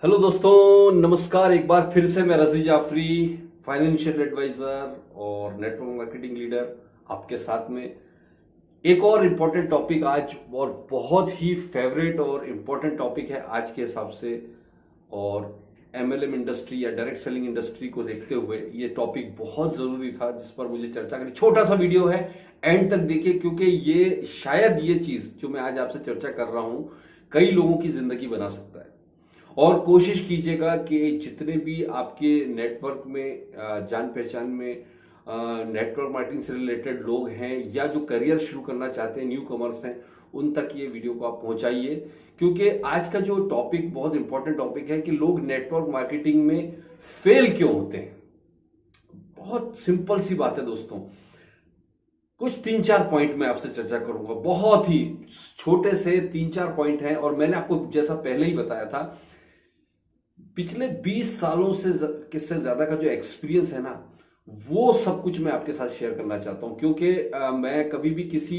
Hello दोस्तों, नमस्कार। एक बार फिर से मैं रजी जाफरी, फाइनेंशियल एडवाइजर और नेटवर्क मार्केटिंग लीडर आपके साथ में एक और इम्पोर्टेंट टॉपिक आज, और बहुत ही फेवरेट और इम्पोर्टेंट टॉपिक है आज के हिसाब से। और एमएलएम इंडस्ट्री या डायरेक्ट सेलिंग इंडस्ट्री को देखते हुए ये टॉपिक बहुत जरूरी था जिस पर मुझे चर्चा करनी। छोटा सा वीडियो है, एंड तक देखिए, क्योंकि ये शायद ये चीज जो मैं आज आपसे चर्चा कर रहा हूं कई लोगों की जिंदगी बना सकता है। और कोशिश कीजिएगा कि जितने भी आपके नेटवर्क में जान पहचान में नेटवर्क मार्केटिंग से रिलेटेड लोग हैं या जो करियर शुरू करना चाहते हैं, न्यू कमर्स हैं, उन तक ये वीडियो को आप पहुंचाइए। क्योंकि आज का जो टॉपिक बहुत इंपॉर्टेंट टॉपिक है कि लोग नेटवर्क मार्केटिंग में फेल क्यों होते हैं। बहुत सिंपल सी बात है दोस्तों, कुछ 3-4 पॉइंट मैं आपसे चर्चा करूंगा। बहुत ही छोटे से 3-4 पॉइंट हैं, और मैंने आपको जैसा पहले ही बताया था, पिछले 20 सालों से किससे ज्यादा का जो एक्सपीरियंस है ना, वो सब कुछ मैं आपके साथ शेयर करना चाहता हूं। क्योंकि मैं कभी भी किसी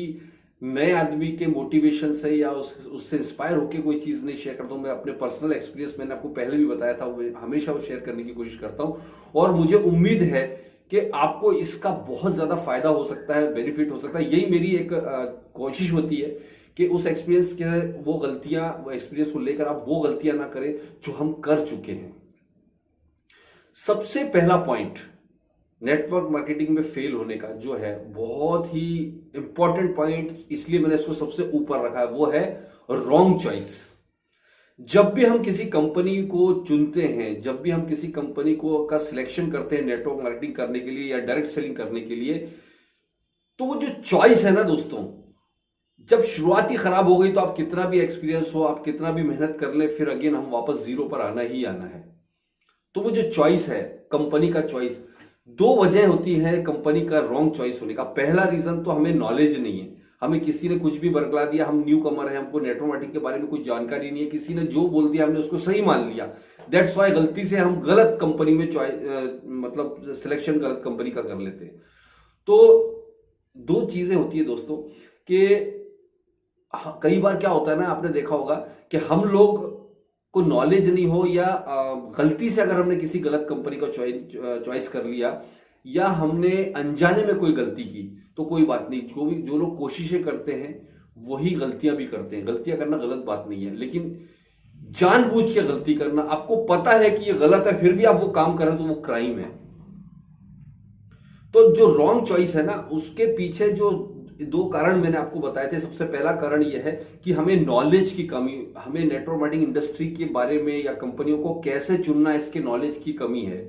नए आदमी के मोटिवेशन से या उससे इंस्पायर होकर कोई चीज नहीं शेयर करता हूं। मैं अपने पर्सनल एक्सपीरियंस, मैंने आपको पहले भी बताया था, वो हमेशा वो शेयर करने की कोशिश करता हूं। और मुझे उम्मीद है कि आपको इसका बहुत ज्यादा फायदा हो सकता है, बेनिफिट हो सकता है। यही मेरी एक कोशिश होती है कि उस एक्सपीरियंस के वो गलतियां, वो एक्सपीरियंस को लेकर आप वो गलतियां ना करें जो हम कर चुके हैं। सबसे पहला पॉइंट नेटवर्क मार्केटिंग में फेल होने का जो है, बहुत ही इंपॉर्टेंट पॉइंट, इसलिए मैंने इसको सबसे ऊपर रखा है, वो है रॉन्ग चॉइस। जब भी हम किसी कंपनी को चुनते हैं, जब भी हम किसी कंपनी को का सिलेक्शन करते हैं नेटवर्क मार्केटिंग करने के लिए या डायरेक्ट सेलिंग करने के लिए, तो वो जो चॉइस है ना दोस्तों, जब शुरुआत ही खराब हो गई तो आप कितना भी एक्सपीरियंस हो, आप कितना भी मेहनत कर ले, फिर अगेन हम वापस जीरो पर आना ही आना है। तो वो जो चॉइस है, कंपनी का चॉइस, दो वजह होती है कंपनी का रॉन्ग चॉइस होने का। पहला रीजन तो हमें नॉलेज नहीं है, हमें किसी ने कुछ भी बरगला दिया, हम न्यू कमर है, हमको नेटवर्क मार्केटिंग के बारे में कोई जानकारी नहीं है, किसी ने जो बोल दिया हमने उसको सही मान लिया। दैट्स वाई गलती से हम गलत कंपनी में मतलब सिलेक्शन गलत कंपनी का कर लेते हैं। तो दो चीजें होती है दोस्तों कि कई बार क्या होता है ना, आपने देखा होगा कि हम लोग को नॉलेज नहीं हो, या गलती से अगर हमने किसी गलत कंपनी का चॉइस कर लिया, या हमने अनजाने में कोई गलती की, तो कोई बात नहीं। जो लोग कोशिशें करते हैं वही गलतियां भी करते हैं। गलतियां करना गलत बात नहीं है, लेकिन जानबूझ के गलती करना, आपको पता है कि ये गलत है फिर भी आप वो काम कर रहे हो, तो वो क्राइम है। तो जो रॉन्ग चॉइस है ना, उसके पीछे जो दो कारण मैंने आपको बताए थे। सबसे पहला कारण यह है कि हमें नॉलेज की कमी, हमें नेटवर्क मार्केटिंग इंडस्ट्री के बारे में या कंपनियों को कैसे चुनना, इसके नॉलेज की कमी है।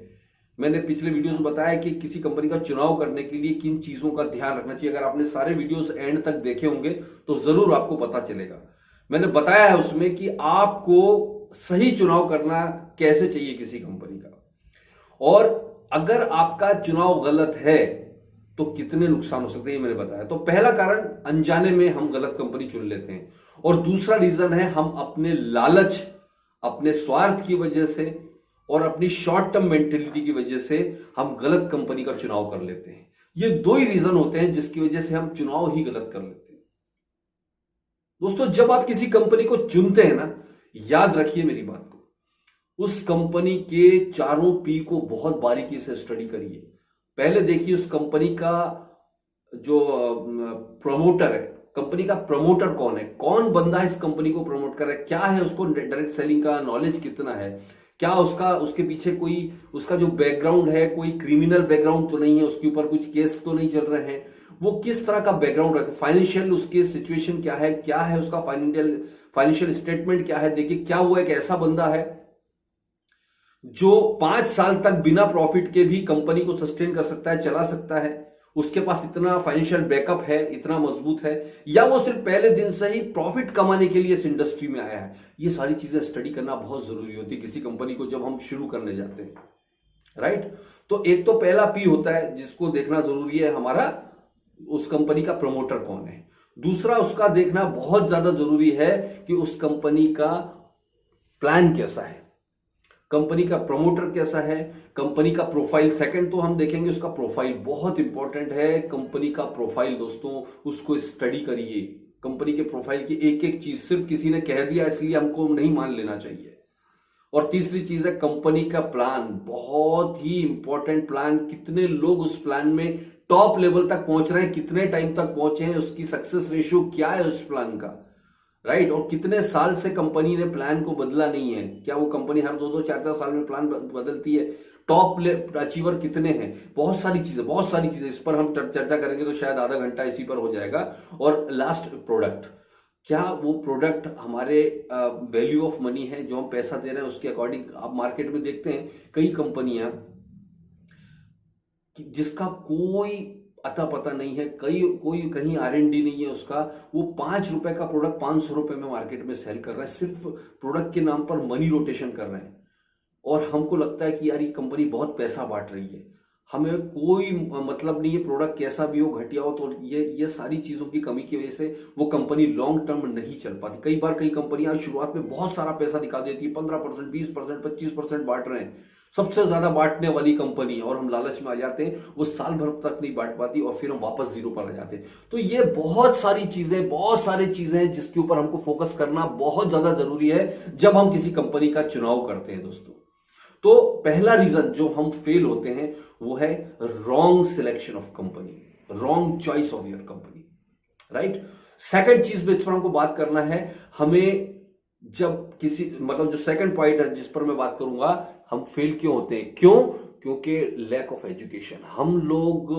मैंने पिछले वीडियोस में बताया कि किसी कंपनी का चुनाव करने के लिए किन चीजों का ध्यान रखना चाहिए। अगर आपने सारे वीडियोस एंड तक देखे होंगे तो जरूर आपको पता चलेगा। मैंने बताया है उसमें कि आपको सही चुनाव करना कैसे चाहिए किसी कंपनी का, और अगर आपका चुनाव गलत है तो कितने नुकसान हो सकते हैं, ये मैंने बताया। तो पहला कारण, अनजाने में हम गलत कंपनी चुन लेते हैं। और दूसरा रीजन है, हम अपने लालच, अपने स्वार्थ की वजह से और अपनी शॉर्ट टर्म मेंटेलिटी की वजह से हम गलत कंपनी का चुनाव कर लेते हैं। ये दो ही रीजन होते हैं जिसकी वजह से हम चुनाव ही गलत कर लेते हैं। दोस्तों, जब आप किसी कंपनी को चुनते हैं ना, याद रखिए मेरी बात को, उस कंपनी के चारों पी को बहुत बारीकी से स्टडी करिए। पहले देखिए उस कंपनी का जो प्रमोटर है, कंपनी का प्रमोटर कौन है, कौन बंदा है इस कंपनी को प्रमोट कर रहा है, क्या है उसको डायरेक्ट सेलिंग का नॉलेज कितना है, क्या उसके पीछे कोई उसका जो बैकग्राउंड है, कोई क्रिमिनल बैकग्राउंड तो नहीं है, उसके ऊपर कुछ केस तो नहीं चल रहे हैं, वो किस तरह का बैकग्राउंड रखते, फाइनेंशियल उसके सिचुएशन क्या है उसका फाइनेंशियल स्टेटमेंट क्या है। देखिए क्या वो एक ऐसा बंदा है जो 5 साल तक बिना प्रॉफिट के भी कंपनी को सस्टेन कर सकता है, चला सकता है, उसके पास इतना फाइनेंशियल बैकअप है, इतना मजबूत है, या वो सिर्फ पहले दिन से ही प्रॉफिट कमाने के लिए इस इंडस्ट्री में आया है। ये सारी चीजें स्टडी करना बहुत जरूरी होती है किसी कंपनी को जब हम शुरू करने जाते हैं, राइट। तो एक तो पहला पी होता है जिसको देखना जरूरी है हमारा, उस कंपनी का प्रमोटर कौन है। दूसरा, उसका देखना बहुत ज्यादा जरूरी है कि उस कंपनी का प्लान कैसा है, कंपनी का प्रमोटर कैसा है, कंपनी का प्रोफाइल। सेकंड तो हम देखेंगे उसका प्रोफाइल, बहुत इंपॉर्टेंट है कंपनी का प्रोफाइल। दोस्तों, उसको स्टडी करिए, कंपनी के प्रोफाइल की एक एक चीज सिर्फ किसी ने कह दिया इसलिए हमको नहीं मान लेना चाहिए। और तीसरी चीज है कंपनी का प्लान, बहुत ही इंपॉर्टेंट प्लान। कितने लोग उस प्लान में टॉप लेवल तक पहुंच रहे हैं, कितने टाइम तक पहुंचे हैं, उसकी सक्सेस रेशियो क्या है उस प्लान का, राइट। और कितने साल से कंपनी ने प्लान को बदला नहीं है, क्या वो कंपनी हर 2-2, 4-4 साल में प्लान बदलती है, टॉप अचीवर कितने हैं, बहुत सारी चीजें इस पर हम चर्चा करेंगे तो शायद आधा घंटा इसी पर हो जाएगा। और लास्ट, प्रोडक्ट, क्या वो प्रोडक्ट हमारे वैल्यू ऑफ मनी है, जो हम पैसा दे रहे हैं उसके अकॉर्डिंग। आप मार्केट में देखते हैं कई कंपनियां जिसका कोई अता पता नहीं है, कोई कहीं R&D नहीं है उसका, वो ₹5 का प्रोडक्ट ₹500 में मार्केट में सेल कर रहा है, सिर्फ प्रोडक्ट के नाम पर मनी रोटेशन कर रहे हैं। और हमको लगता है कि यार ये कंपनी बहुत पैसा बांट रही है, हमें कोई मतलब नहीं है प्रोडक्ट कैसा भी हो, घटिया हो। तो ये सारी चीजों की कमी की वजह से वो कंपनी लॉन्ग टर्म नहीं चल पाती। कई बार कई कंपनियां शुरुआत में बहुत सारा पैसा दिखा देती है, 15%, 20%, 25% बांट रहे हैं, सबसे ज्यादा बांटने वाली कंपनी, और हम लालच में आ जाते हैं, वो साल भर तक नहीं बांट पाती और फिर हम वापस जीरो पर आ जाते हैं। तो ये बहुत सारी चीजें हैं जिसके ऊपर हमको फोकस करना बहुत ज्यादा जरूरी है जब हम किसी कंपनी का चुनाव करते हैं दोस्तों। तो पहला रीजन जो हम फेल होते हैं वो है wrong selection of company, wrong choice of your company, right. Second चीज जिस पर हमको बात करना है, हमें जब किसी मतलब जो सेकंड पॉइंट है जिस पर मैं बात करूंगा, हम फेल क्यों होते हैं, क्योंकि लैक ऑफ एजुकेशन। हम लोग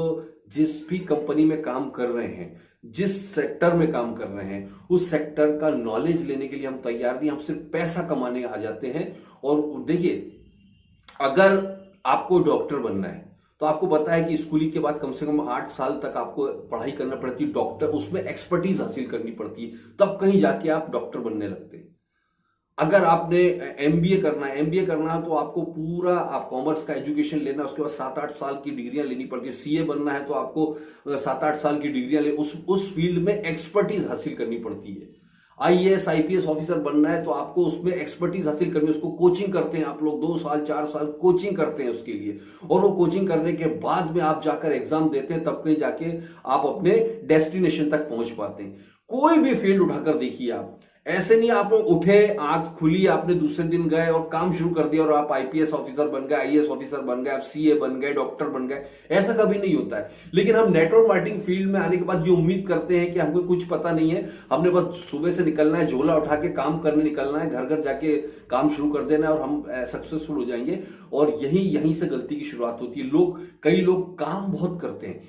जिस भी कंपनी में काम कर रहे हैं, जिस सेक्टर में काम कर रहे हैं, उस सेक्टर का नॉलेज लेने के लिए हम तैयार नहीं, हम सिर्फ पैसा कमाने आ जाते हैं। और देखिए, अगर आपको डॉक्टर बनना है तो आपको पता है कि स्कूलिंग के बाद कम से कम 8 साल तक आपको पढ़ाई करना पड़ती है, डॉक्टर, उसमें एक्सपर्टीज हासिल करनी पड़ती है, तब कहीं जाके आप डॉक्टर बनने लगते हैं। अगर आपने एमबीए करना है तो आपको पूरा आप कॉमर्स का एजुकेशन लेना, उसके बाद 7-8 साल की डिग्रियां लेनी पड़ती है। सीए बनना है तो आपको 7-8 साल की डिग्रियां ले उस फील्ड में एक्सपर्टीज हासिल करनी पड़ती है। आईएएस आईपीएस ऑफिसर बनना है तो आपको उसमें एक्सपर्टीज हासिल करनी है, उसको कोचिंग करते हैं आप लोग, 2 साल 4 साल कोचिंग करते हैं उसके लिए, और वो कोचिंग करने के बाद में आप जाकर एग्जाम देते हैं, तब कहीं जाके आप अपने डेस्टिनेशन तक पहुंच पाते हैं। कोई भी फील्ड उठाकर देखिए आप, ऐसे नहीं आप उठे, आंख खुली, आपने दूसरे दिन गए और काम शुरू कर दिया और आप आईपीएस ऑफिसर बन गए, आईएएस ऑफिसर बन गए, आप सीए बन गए, डॉक्टर बन गए, ऐसा कभी नहीं होता है। लेकिन हम नेटवर्क मार्केटिंग फील्ड में आने के बाद ये उम्मीद करते हैं कि हमको कुछ पता नहीं है, हमने बस सुबह से निकलना है, झोला उठा के काम करने निकलना है, घर घर जाके काम शुरू कर देना है और हम सक्सेसफुल हो जाएंगे। और यहीं से गलती की शुरुआत होती है। कई लोग काम बहुत करते हैं,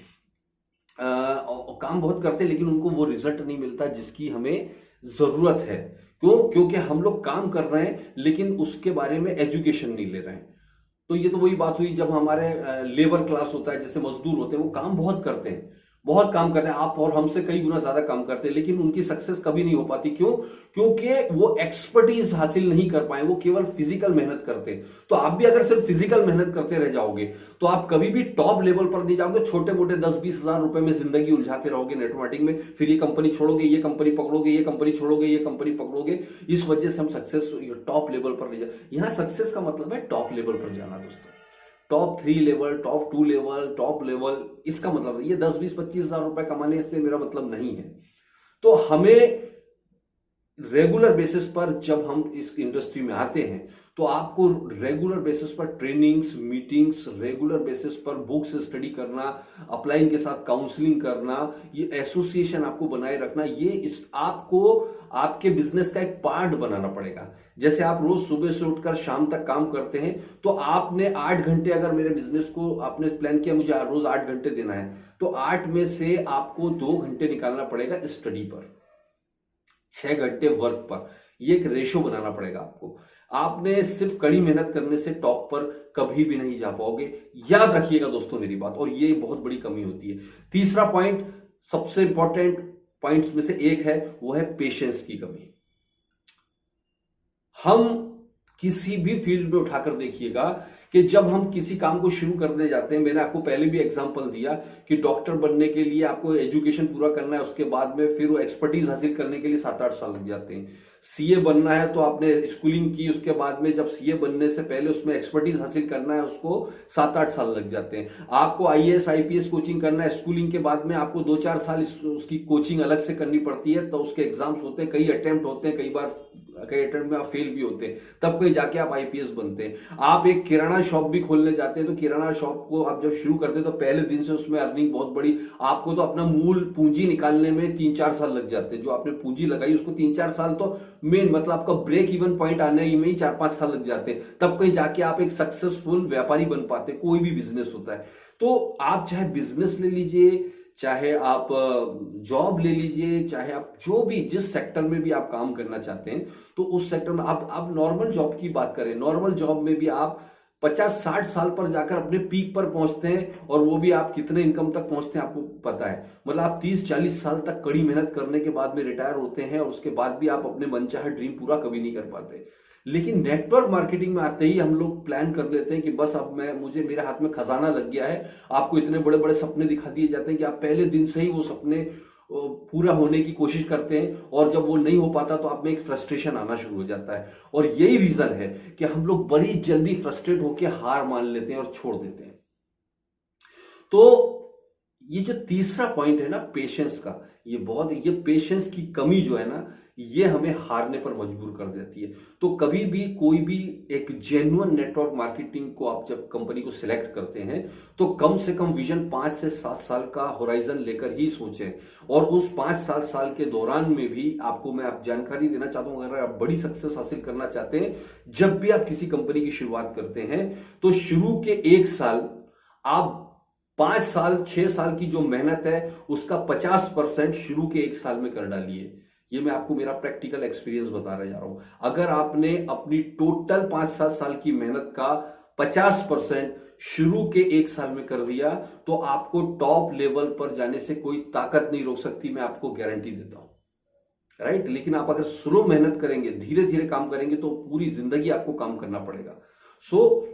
लेकिन उनको वो रिजल्ट नहीं मिलता जिसकी हमें जरूरत है। क्योंकि हम लोग काम कर रहे हैं लेकिन उसके बारे में एजुकेशन नहीं ले रहे हैं। तो ये तो वही बात हुई जब हमारे लेबर क्लास होता है, जैसे मजदूर होते हैं, वो काम बहुत करते हैं, आप और हमसे कई गुना ज्यादा काम करते हैं, लेकिन उनकी सक्सेस कभी नहीं हो पाती। क्योंकि वो एक्सपर्टीज हासिल नहीं कर पाए, वो केवल फिजिकल मेहनत करते। तो आप भी अगर सिर्फ फिजिकल मेहनत करते रह जाओगे तो आप कभी भी टॉप लेवल पर नहीं जाओगे, छोटे मोटे 10-20 हजार रुपए में जिंदगी उलझाते रहोगे नेटवर्किंग में, फिर ये कंपनी छोड़ोगे, ये कंपनी पकड़ोगे, ये कंपनी छोड़ोगे, ये कंपनी पकड़ोगे। इस वजह से हम सक्सेस टॉप लेवल पर नहीं जाए। यहां सक्सेस का मतलब है टॉप लेवल पर जाना दोस्तों, top 3 level, top 2 level, top level, इसका मतलब ये 10-20-25 हजार रुपए कमाने से मेरा मतलब नहीं है। तो हमें रेगुलर बेसिस पर जब हम इस इंडस्ट्री में आते हैं तो आपको रेगुलर बेसिस पर ट्रेनिंग्स, मीटिंग्स, रेगुलर बेसिस पर बुक्स स्टडी करना, अपलाइन के साथ काउंसलिंग करना, ये एसोसिएशन आपको बनाए रखना, ये आपको आपके बिजनेस का एक पार्ट बनाना पड़ेगा। जैसे आप रोज सुबह से उठकर शाम तक काम करते हैं, तो आपने 8 घंटे, अगर मेरे बिजनेस को आपने प्लान किया मुझे रोज 8 घंटे देना है, तो 8 में से आपको 2 घंटे निकालना पड़ेगा स्टडी पर, 6 घंटे वर्क पर। ये एक रेशो बनाना पड़ेगा आपको। आपने सिर्फ कड़ी मेहनत करने से टॉप पर कभी भी नहीं जा पाओगे, याद रखिएगा दोस्तों मेरी बात, और ये बहुत बड़ी कमी होती है। तीसरा पॉइंट, सबसे इंपॉर्टेंट पॉइंट्स में से एक है, वो है पेशेंस की कमी। हम किसी भी फील्ड में उठाकर देखिएगा कि जब हम किसी काम को शुरू करने जाते हैं, मैंने आपको पहले भी एग्जांपल दिया कि डॉक्टर बनने के लिए आपको एजुकेशन पूरा करना है, उसके बाद में फिर वो एक्सपर्टीज हासिल करने के लिए 7-8 साल लग जाते हैं। सीए बनना है तो आपने स्कूलिंग की, उसके बाद में जब सीए बनने से पहले उसमें एक्सपर्टीज हासिल करना है, उसको 7-8 साल लग जाते हैं। आपको आईएएस आईपीएस कोचिंग करना है, स्कूलिंग के बाद में आपको 2-4 साल उसकी कोचिंग अलग से करनी पड़ती है, तो उसके एग्जाम्स होते हैं, कई अटेम्प्ट होते हैं, कई बार कई अटेम्प्ट में आप फेल भी होते हैं, तब कहीं जाके आप आईपीएस बनते हैं। आप एक किराना शॉप भी खोलने जाते हैं, तो किराना शॉप को आप जब शुरू करते हैं तो पहले दिन से उसमें अर्निंग बहुत बड़ी, आपको तो अपना मूल पूंजी निकालने में 3-4 साल लग जाते हैं। जो आपने पूंजी लगाई उसको 3-4 साल तो मेन मतलब आपका ब्रेक इवन पॉइंट आने में ही 4-5 साल लग जाते हैं, तब कहीं जाके आप एक सक्सेसफुल व्यापारी बन पाते हैं। कोई भी बिजनेस होता है, तो आप चाहे बिजनेस ले लीजिए, चाहे आप जॉब ले लीजिए, चाहे आप जो भी जिस सेक्टर में भी आप काम करना चाहते हैं, तो उस सेक्टर में आप नॉर्मल जॉब की बात करें, नॉर्मल जॉब में भी आप 50-60 साल पर जाकर अपने पीक पर पहुंचते हैं, और वो भी आप कितने इनकम तक पहुंचते हैं आपको पता है। मतलब आप 30-40 साल तक कड़ी मेहनत करने के बाद में रिटायर होते हैं, और उसके बाद भी आप अपने मनचाहा ड्रीम पूरा कभी नहीं कर पाते। लेकिन नेटवर्क मार्केटिंग में आते ही हम लोग प्लान कर लेते हैं कि बस अब मेरे हाथ में खजाना लग गया है। आपको इतने बड़े बड़े सपने दिखा दिए जाते हैं कि आप पहले दिन से ही वो सपने पूरा होने की कोशिश करते हैं, और जब वो नहीं हो पाता तो आप में एक फ्रस्ट्रेशन आना शुरू हो जाता है। और यही रीजन है कि हम लोग बड़ी जल्दी फ्रस्ट्रेट होकर हार मान लेते हैं और छोड़ देते हैं। तो ये जो तीसरा पॉइंट है ना पेशेंस का, ये पेशेंस की कमी जो है ना, ये हमें हारने पर मजबूर कर देती है। तो कभी भी कोई भी एक जेन्युइन नेटवर्क मार्केटिंग को आप जब कंपनी को सिलेक्ट करते हैं, तो कम से कम विजन 5 से 7 साल का होराइजन लेकर ही सोचें। और उस 5-7 साल के दौरान में भी आप जानकारी देना चाहता हूं, अगर आप बड़ी सक्सेस हासिल करना चाहते हैं, जब भी आप किसी कंपनी की शुरुआत करते हैं, तो शुरू के 1 साल आप 5 साल 6 साल की जो मेहनत है उसका 50% शुरू के 1 साल में कर डालिए। ये मैं आपको मेरा प्रैक्टिकल एक्सपीरियंस बता रहा हूं। अगर आपने अपनी टोटल 5-7 साल की मेहनत का 50% शुरू के 1 साल में कर दिया, तो आपको टॉप लेवल पर जाने से कोई ताकत नहीं रोक सकती, मैं आपको गारंटी देता हूं। राइट? लेकिन आप अगर स्लो मेहनत करेंगे, धीरे धीरे काम करेंगे, तो पूरी जिंदगी आपको काम करना पड़ेगा।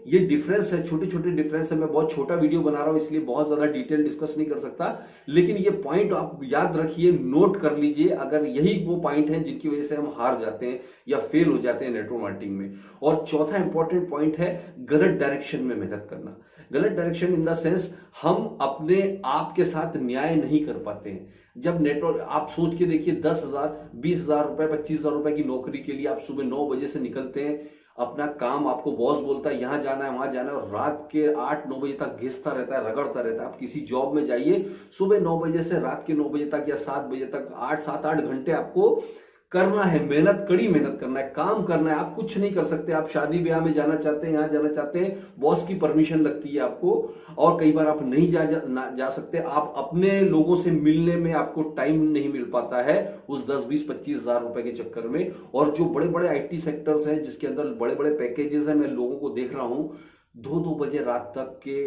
ये डिफरेंस है, छोटे छोटे डिफरेंस है। मैं बहुत छोटा वीडियो बना रहा हूं, इसलिए बहुत ज्यादा डिटेल डिस्कस नहीं कर सकता, लेकिन ये पॉइंट आप याद रखिए, नोट कर लीजिए। अगर यही वो पॉइंट है जिनकी वजह से हम हार जाते हैं या फेल हो जाते हैं नेटवर्क मार्केटिंग में। और चौथा इंपॉर्टेंट पॉइंट है गलत डायरेक्शन में मेहनत करना। गलत डायरेक्शन इन द सेंस, हम अपने आप के साथ न्याय नहीं कर पाते हैं। जब नेटवर्क, आप सोच के देखिए, 10,000 20,000 रुपए 25,000 रुपए की नौकरी के लिए आप सुबह 9 बजे से निकलते हैं, अपना काम, आपको बॉस बोलता है यहां जाना है वहां जाना है, और रात के 8-9 बजे तक घिसता रहता है, रगड़ता रहता है। आप किसी जॉब में जाइए, सुबह 9 बजे से रात के 9 बजे तक या 7 बजे तक 7-8 घंटे आपको करना है, मेहनत, कड़ी मेहनत करना है, काम करना है। आप कुछ नहीं कर सकते। आप शादी ब्याह में जाना चाहते हैं, यहां जाना चाहते हैं, बॉस की परमिशन लगती है आपको, और कई बार आप नहीं जा सकते। आप अपने लोगों से मिलने में आपको टाइम नहीं मिल पाता है उस 10-20-25,000 रुपए के चक्कर में। और जो बड़े बड़े आईटी सेक्टर्स हैं जिसके अंदर बड़े बड़े पैकेजेस हैं, मैं लोगों को देख रहा हूं 2-2 बजे रात तक के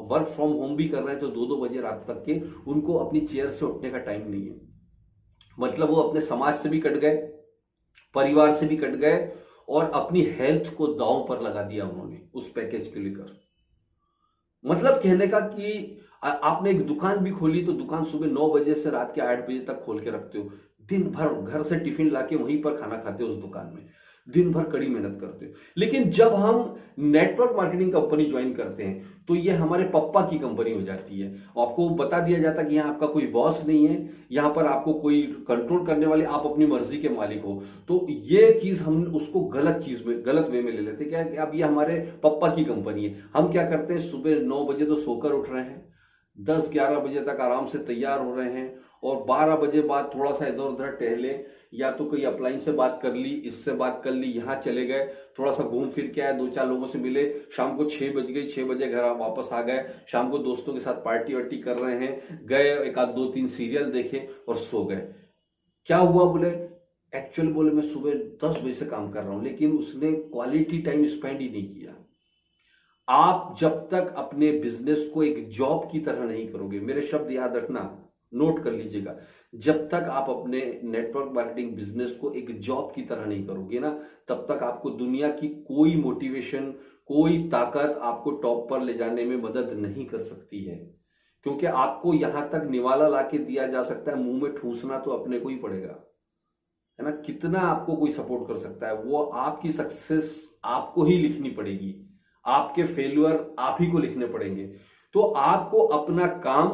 वर्क फ्रॉम होम भी कर रहे हैं, तो 2-2 बजे रात तक के उनको अपनी चेयर से उठने का टाइम नहीं है। मतलब वो अपने समाज से भी कट गए, परिवार से भी कट गए, और अपनी हेल्थ को दांव पर लगा दिया उन्होंने उस पैकेज के लेकर। मतलब कहने का कि आपने एक दुकान भी खोली, तो दुकान सुबह 9 बजे से रात के 8 बजे तक खोल के रखते हो, दिन भर घर से टिफिन लाके वहीं पर खाना खाते हो उस दुकान में, दिन भर कड़ी मेहनत करते हो। लेकिन जब हम नेटवर्क मार्केटिंग कंपनी ज्वाइन करते हैं, तो ये हमारे पप्पा की कंपनी हो जाती है। आपको बता दिया जाता है कि यहाँ आपका कोई बॉस नहीं है, यहाँ पर आपको कोई कंट्रोल करने वाले, आप अपनी मर्जी के मालिक हो। तो ये चीज हम उसको गलत वे में ले लेते हैं। क्या कि अब ये हमारे पप्पा की कंपनी है। हम क्या करते हैं, सुबह 9 बजे तो सोकर उठ रहे हैं, 10-11 बजे तक आराम से तैयार हो रहे हैं, और 12 बजे बाद थोड़ा सा इधर उधर टहले, या तो कोई अपलाइन से बात कर ली, इससे बात कर ली, यहाँ चले गए, थोड़ा सा घूम फिर के आए, 2-4 लोगों से मिले, शाम को 6 बज गई, 6 बजे घर वापस आ गए, शाम को दोस्तों के साथ पार्टी वार्टी कर रहे हैं, गए, 1-2-3 सीरियल देखे और सो गए। क्या हुआ बोले, एक्चुअल बोले मैं सुबह 10 बजे से काम कर रहा हूं, लेकिन उसने क्वालिटी टाइम स्पेंड ही नहीं किया। आप जब तक अपने बिजनेस को एक जॉब की तरह नहीं करोगे, मेरे शब्द याद रखना, नोट कर लीजिएगा, जब तक आप अपने नेटवर्क मार्केटिंग बिजनेस को एक जॉब की तरह नहीं करोगे ना, तब तक आपको दुनिया की कोई मोटिवेशन, कोई ताकत आपको टॉप पर ले जाने में मदद नहीं कर सकती है। क्योंकि आपको यहां तक निवाला लाके दिया जा सकता है, मुंह में ठूसना तो अपने को ही पड़ेगा, है ना। कितना आपको कोई सपोर्ट कर सकता है, वो आपकी सक्सेस आपको ही लिखनी पड़ेगी, आपके फेल्यूर आप ही को लिखने पड़ेंगे। तो आपको अपना काम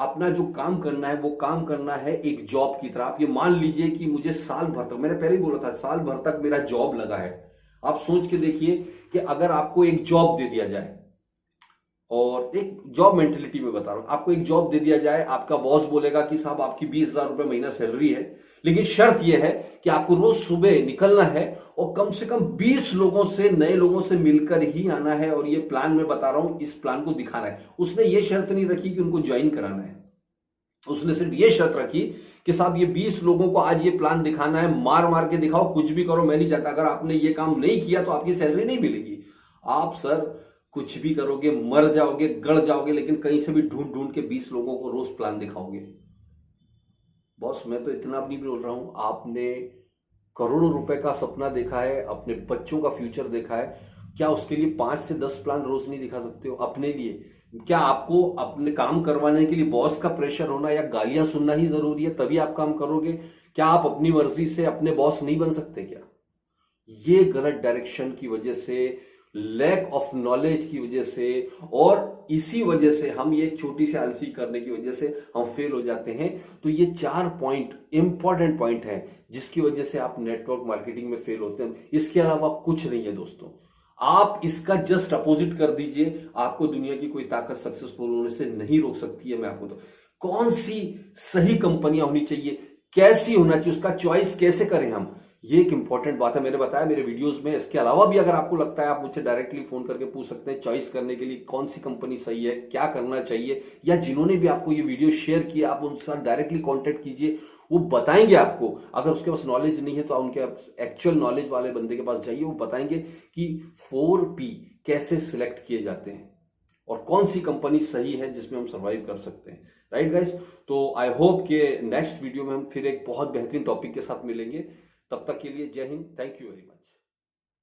अपना जो काम करना है वो काम करना है एक जॉब की तरह। आप ये मान लीजिए कि मुझे साल भर तक, मैंने पहले ही बोला था, साल भर तक मेरा जॉब लगा है। आप सोच के देखिए कि अगर आपको एक जॉब दे दिया जाए, और एक जॉब मेंटेलिटी में बता रहा हूं, आपको एक जॉब दे दिया जाए, आपका बॉस बोलेगा कि साहब आपकी 20,000 रुपए महीना सैलरी है, लेकिन शर्त यह है कि आपको रोज सुबह निकलना है और कम से कम 20 लोगों से, नए लोगों से मिलकर ही आना है, और ये प्लान मैं बता रहा हूं, इस प्लान को दिखाना है। उसने ये शर्त नहीं रखी कि उनको ज्वाइन कराना है, उसने सिर्फ ये शर्त रखी कि साहब ये 20 लोगों को आज ये प्लान दिखाना है, मार मार के दिखाओ, कुछ भी करो, मैं नहीं चाहता, अगर आपने ये काम नहीं किया तो आपकी सैलरी नहीं मिलेगी। आप सर कुछ भी करोगे, मर जाओगे, गड़ जाओगे, लेकिन कहीं से भी ढूंढ ढूंढ के 20 लोगों को रोज प्लान दिखाओगे। बॉस मैं तो इतना भी नहीं बोल रहा हूं, आपने करोड़ों रुपए का सपना देखा है, अपने बच्चों का फ्यूचर देखा है, क्या उसके लिए 5 से 10 प्लान रोज नहीं दिखा सकते हो अपने लिए? क्या आपको अपने काम करवाने के लिए बॉस का प्रेशर होना या गालियां सुनना ही जरूरी है तभी आप काम करोगे? क्या आप अपनी मर्जी से अपने बॉस नहीं बन सकते क्या? ये गलत डायरेक्शन की वजह से, लैक ऑफ नॉलेज की वजह से, और इसी वजह से हम ये छोटी सी आलसी करने की वजह से हम फेल हो जाते हैं। तो ये 4 पॉइंट इंपॉर्टेंट पॉइंट हैं जिसकी वजह से आप नेटवर्क मार्केटिंग में फेल होते हैं। इसके अलावा कुछ नहीं है दोस्तों। आप इसका जस्ट अपोजिट कर दीजिए, आपको दुनिया की कोई ताकत सक्सेसफुल होने से नहीं रोक सकती है। मैं आपको तो कौन सी सही कंपनियां होनी चाहिए, कैसी होना चाहिए, उसका चॉइस कैसे करें हम, ये एक इंपॉर्टेंट बात है, मैंने बताया मेरे वीडियोस में। इसके अलावा भी अगर आपको लगता है, आप मुझसे डायरेक्टली फोन करके पूछ सकते हैं चॉइस करने के लिए कौन सी कंपनी सही है, क्या करना चाहिए, या जिन्होंने भी आपको ये वीडियो शेयर किया आप उनके साथ डायरेक्टली कांटेक्ट कीजिए, वो बताएंगे आपको। अगर उसके पास नॉलेज नहीं है तो उनके एक्चुअल नॉलेज वाले बंदे के पास जाइए, वो बताएंगे कि 4P कैसे सिलेक्ट किए जाते हैं और कौन सी कंपनी सही है जिसमें हम सर्वाइव कर सकते हैं। राइट गाइस, तो आई होप कि नेक्स्ट वीडियो में हम फिर एक बहुत बेहतरीन टॉपिक के साथ मिलेंगे। तब तक के लिए जय Hind, thank you very much.